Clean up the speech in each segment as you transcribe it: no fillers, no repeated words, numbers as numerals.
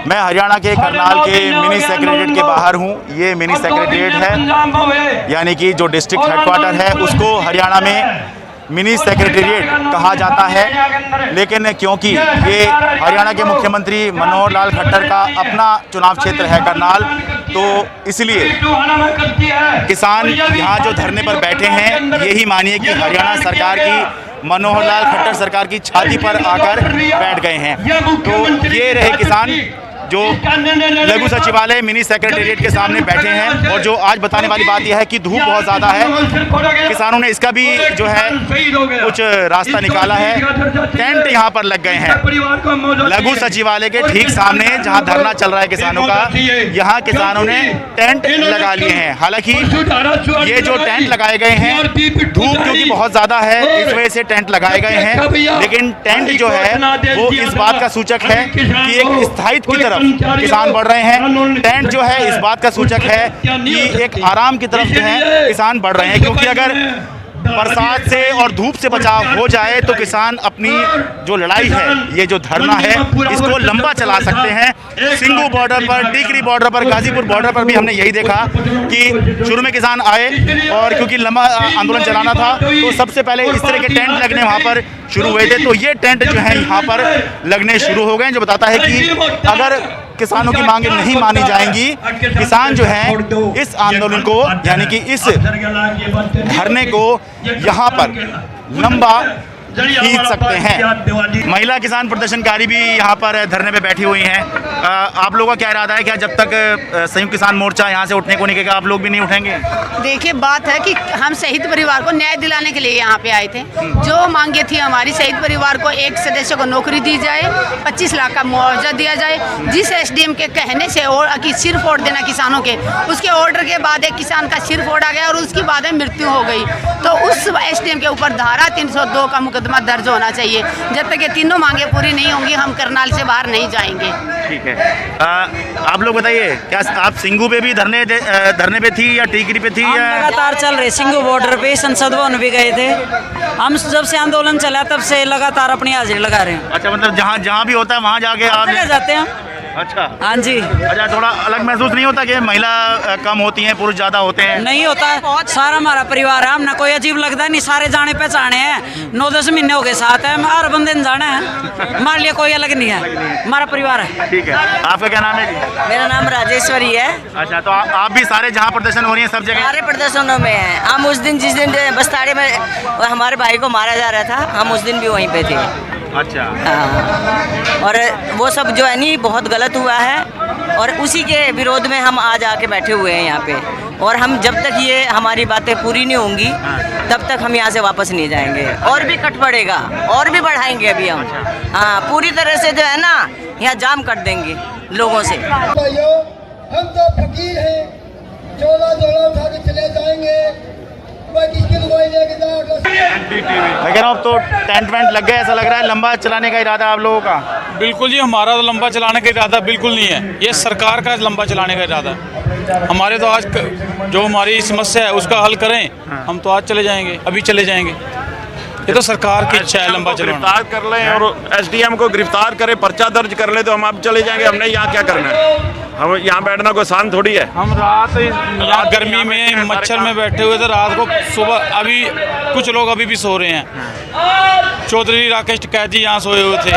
मैं हरियाणा के करनाल के मिनी सेक्रेटेरिएट के बाहर हूँ। ये मिनी सेक्रेटेरिएट है, यानी कि जो डिस्ट्रिक्ट हेडक्वार्टर है उसको हरियाणा में मिनी सेक्रेटेरिएट कहा जाता है। लेकिन क्योंकि ये हरियाणा के मुख्यमंत्री मनोहर लाल खट्टर का अपना चुनाव क्षेत्र है करनाल, तो इसलिए किसान यहाँ जो धरने पर बैठे हैं, यही मानिए कि हरियाणा सरकार की, मनोहर लाल खट्टर सरकार की छाती पर आकर बैठ गए हैं। तो ये रहे किसान जो लघु सचिवालय मिनी सेक्रेटेरिएट के सामने बैठे हैं। और जो आज बताने वाली बात यह है कि धूप बहुत ज़्यादा है, किसानों ने इसका भी जो है कुछ रास्ता निकाला है। टेंट यहाँ पर लग गए हैं लघु सचिवालय के ठीक सामने, जहाँ धरना चल रहा है किसानों का। यहाँ किसानों ने टेंट लगा लिए हैं। हालांकि ये जो टेंट लगाए गए हैं, धूप क्योंकि बहुत ज़्यादा है इस वजह से टेंट लगाए गए हैं, लेकिन टेंट जो है वो इस बात का सूचक है कि एक स्थायित्व की तरफ किसान बढ़ रहे हैं। टेंट जो है इस बात का सूचक है कि एक आराम की तरफ जो है किसान बढ़ रहे हैं, क्योंकि अगर बरसात से और धूप से बचाव हो जाए तो किसान अपनी जो लड़ाई है, ये जो धरना है, इसको लंबा चला सकते हैं। सिंगू बॉर्डर पर, टिकरी बॉर्डर पर, गाजीपुर बॉर्डर पर भी हमने यही देखा कि शुरू में किसान आए और क्योंकि लंबा आंदोलन चलाना था तो सबसे पहले इस तरह के टेंट लगने वहाँ पर शुरू हुए थे। तो ये टेंट जो है यहाँ पर लगने शुरू हो गए, जो बताता है कि अगर किसानों की मांगें नहीं मानी जाएंगी, किसान जो है इस आंदोलन को, यानी कि इस धरने को यहाँ पर लंबा खींच सकते हैं। महिला किसान प्रदर्शनकारी भी यहाँ पर धरने पे बैठी हुई हैं। आप लोगों का क्या इरादा है? क्या जब तक संयुक्त किसान मोर्चा यहाँ से उठने को नहीं कहेगा, आप लोग भी नहीं उठेंगे? देखिए, बात है कि हम शहीद परिवार को न्याय दिलाने के लिए यहाँ पे आए थे। जो मांगे थी हमारी, शहीद परिवार को एक सदस्य को नौकरी दी जाए, 25 लाख का मुआवजा दिया जाए। जिस एसडीएम के कहने से कि सिर फोड़ देना किसानों के, उसके ऑर्डर के बाद एक किसान का सिर फोड़ा गया और उसकी बाद में मृत्यु हो गई। तो उस एसडीएम के ऊपर धारा 302 का मुकदमा दर्ज होना चाहिए। जब तक ये तीनों मांगे पूरी नहीं होंगी, हम करनाल से बाहर नहीं जाएंगे। ठीक है, आप लोग बताइए, क्या आप सिंगू पे भी धरने पे थी या टीकरी पे थी? या लगातार चल रहे सिंगू बॉर्डर पे, संसद भवन भी गए थे हम। जब से आंदोलन चला तब से लगातार अपनी हाजिरी लगा रहे हैं। अच्छा, मतलब जहाँ भी होता है वहाँ जाके आप चले जाते हैं। अच्छा, हाँ जी। अच्छा, थोड़ा अलग महसूस नहीं होता कि महिला कम होती हैं, पुरुष ज्यादा होते हैं? नहीं होता, सारा हमारा परिवार है, हमने कोई अजीब लगता नहीं। सारे जाने पहचाने हैं, 9-10 महीने हो गए साथ है, हर बंदे ने जाना है, हमारे लिए कोई अलग नहीं है, हमारा परिवार है। ठीक है, आपका क्या नाम है? मेरा नाम राजेश्वरी है। अच्छा, तो आप भी सारे जहाँ प्रदर्शन हो रही है सब जगह? सारे प्रदर्शनों में हैं हम। उस दिन जिस दिन बस्ताड़े में हमारे भाई को मारा जा रहा था, हम उस दिन भी वहीं पे थे। अच्छा, हाँ, और वो सब जो है नहीं बहुत गलत हुआ है, और उसी के विरोध में हम आज आके बैठे हुए हैं यहाँ पे। और हम जब तक ये हमारी बातें पूरी नहीं होंगी तब तक हम यहाँ से वापस नहीं जाएंगे। और भी कट पड़ेगा, और भी बढ़ाएंगे अभी हम। हाँ, पूरी तरह से जो है ना यहाँ जाम कर देंगे लोगों से। हम तो फकीर हैं, झोला उठा के चले जाएंगे। मैं कह रहा हूँ, तो टेंट वेंट लग गए, ऐसा लग रहा है लंबा चलाने का इरादा आप लोगों का? बिल्कुल जी, हमारा तो लंबा चलाने का इरादा बिल्कुल नहीं है, ये सरकार का लंबा चलाने का इरादा है। हमारे तो आज जो हमारी समस्या है उसका हल करें, हम तो आज चले जाएंगे, अभी चले जाएंगे। ये तो सरकार की इच्छा है लंबा चलाना। गिरफ्तार कर लें और एसडीएम को गिरफ्तार करें, पर्चा दर्ज कर ले तो हम अब चले जाएंगे। हमने यहाँ क्या करना है? हम यहाँ बैठना कोई शांत थोड़ी है। हम रात यहाँ गर्मी में मच्छर में बैठे हुए थे, रात को सुबह अभी कुछ लोग अभी भी सो रहे हैं। चौधरी राकेश टिकैत जी यहाँ सोए हुए थे,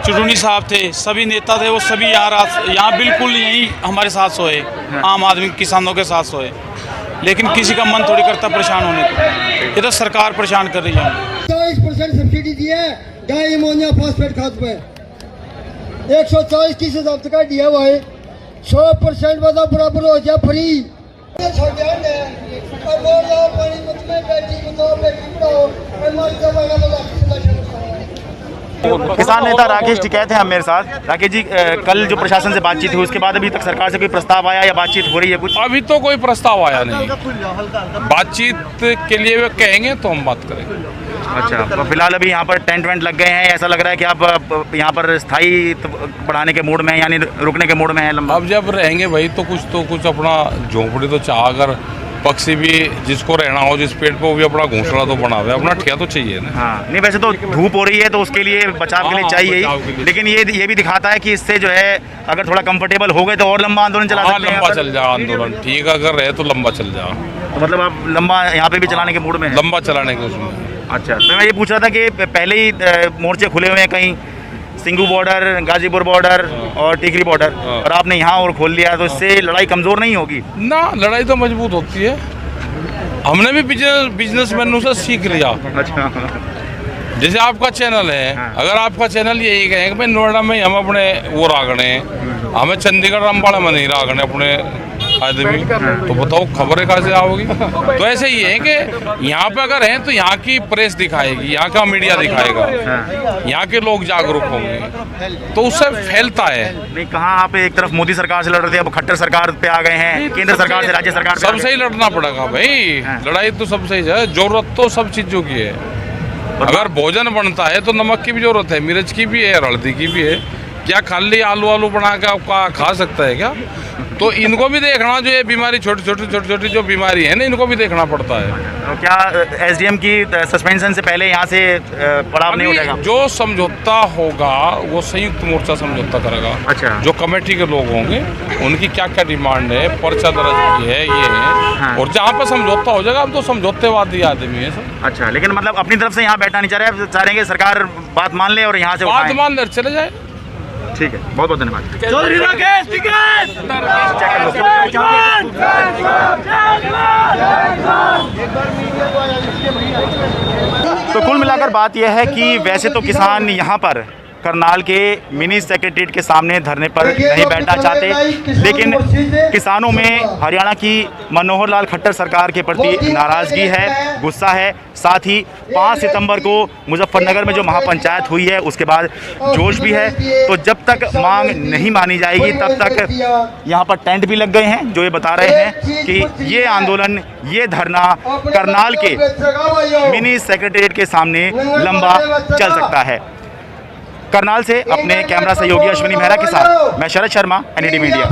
चुटुनी साहब थे, सभी नेता थे, वो सभी यहाँ बिल्कुल यहीं हमारे साथ सोए, आम आदमी किसानों के साथ सोए। लेकिन किसी का मन थोड़ी करता परेशान होने को, ये तो सरकार परेशान कर रही है। 40% सब्सिडी दी है डाई अमोनिया फॉस्फेट खाद पे, 140 की जब्त कर दिया हुआ है। 100% वाला बराबर हो गया फ्री। किसान नेता राकेश टिकैत हैं हम मेरे साथ। राकेश जी, कल जो प्रशासन से बातचीत हुई उसके बाद अभी तक सरकार से कोई प्रस्ताव आया या बातचीत हो रही है कुछ? अभी तो कोई प्रस्ताव आया नहीं, बातचीत के लिए वे कहेंगे तो हम बात करेंगे। अच्छा, तो फिलहाल अभी यहाँ पर टेंट वेंट लग गए हैं, ऐसा लग रहा है कि आप यहाँ पर स्थायी बढ़ाने के मूड में हैं, यानी रुकने के मूड में हैं लंबा? अब जब रहेंगे भाई तो कुछ अपना झोंपड़ी तो चाह अगर पक्षी भी जिसको रहना हो जिस पेड़ पे वो भी अपना घोंसला तो बनावे, अपना ठिया तो चाहिए ना। हाँ, नहीं वैसे तो धूप हो रही है तो उसके लिए बचाव के लिए हाँ, चाहिए बचाव के ही, लिए। लेकिन ये भी दिखाता है कि इससे जो है अगर थोड़ा कंफर्टेबल हो गए तो और लंबा आंदोलन चला हाँ, सकते हैं लंबा यहाँ पर। चल जा आंदोलन, ठीक अगर रहे तो लंबा चल जा, तो मतलब आप लंबा यहाँ पे भी चलाने के मूड में है? लंबा चलाने के उसमें। अच्छा, तो मैं ये पूछ रहा था कि पहले ही मोर्चे खुले हुए हैं कहीं सिंगू बॉर्डर, गाजीपुर बॉर्डर और टीकरी बॉर्डर, हाँ। और आपने यहाँ और खोल लिया, तो इससे लड़ाई कमज़ोर नहीं होगी? ना, लड़ाई तो मजबूत होती है। हमने भी बिजनेसमैनों से सीख लिया। अच्छा, जैसे आपका चैनल है, हाँ। अगर आपका चैनल यही कहे कि भाई नोएडा में हम अपने वो रागने, हमें चंडीगढ़ अम्बाड़ा में नहीं रागने अपने आदमी, तो बताओ खबरें कहाँ से आओगी? तो ऐसे ही है कि यहाँ पे अगर हैं तो यहाँ की प्रेस दिखाएगी, यहाँ का मीडिया दिखाएगा, यहाँ के लोग जागरूक होंगे, तो उससे फैलता है। नहीं कहाँ आप एक तरफ मोदी सरकार से लड़ रहे थे, अब खट्टर सरकार पे आ गए हैं, केंद्र सरकार से राज्य सरकार पे आ सबसे ही लड़ना पड़ेगा भाई, हाँ। लड़ाई तो सबसे ही है। जरूरत तो सब चीजों की है। अगर भोजन बनता है तो नमक की भी जरूरत है, मिर्च की भी है, हल्दी की भी है। क्या खाली आलू बना के आपका खा सकता है क्या? तो इनको भी देखना, जो ये बीमारी छोटी छोटी जो बीमारी है ना, इनको भी देखना पड़ता है। तो क्या एसडीएम की सस्पेंशन से पहले यहाँ से पड़ाव नहीं हो जाएगा? जो समझौता होगा वो संयुक्त मोर्चा समझौता करेगा। अच्छा। जो कमेटी के लोग होंगे उनकी क्या क्या डिमांड है, पर्चा दर्ज की है, ये है, हाँ। और जहाँ पे समझौता हो जाएगा, हम तो समझौतेवादी आदमी है सब। अच्छा, लेकिन मतलब अपनी तरफ से यहाँ बैठना नहीं चाह रहे, चाह रहे हैं कि सरकार बात मान ले और यहाँ से बात उठाएं। मान ले चले जाए। ठीक है, बहुत बहुत धन्यवाद। चौधरी राकेश टिकैत तो कुल मिलाकर बात यह है कि वैसे तो किसान यहाँ पर करनाल के मिनी सेक्रेटरीट के सामने धरने पर नहीं बैठना चाहते, लेकिन किसानों में हरियाणा की मनोहर लाल खट्टर सरकार के प्रति नाराज़गी है, गुस्सा है। साथ ही 5 सितंबर को मुजफ्फरनगर में जो महापंचायत हुई है उसके बाद जोश भी है। तो जब तक मांग नहीं मानी जाएगी तब तक यहाँ पर टेंट भी लग गए हैं, जो ये बता रहे हैं कि ये आंदोलन, ये धरना करनाल के मिनी सेक्रेटरीट के सामने लंबा चल सकता है। करनाल से अपने कैमरा सहयोगी अश्विनी मेहरा के साथ मैं शरद शर्मा, एनडीटी मीडिया।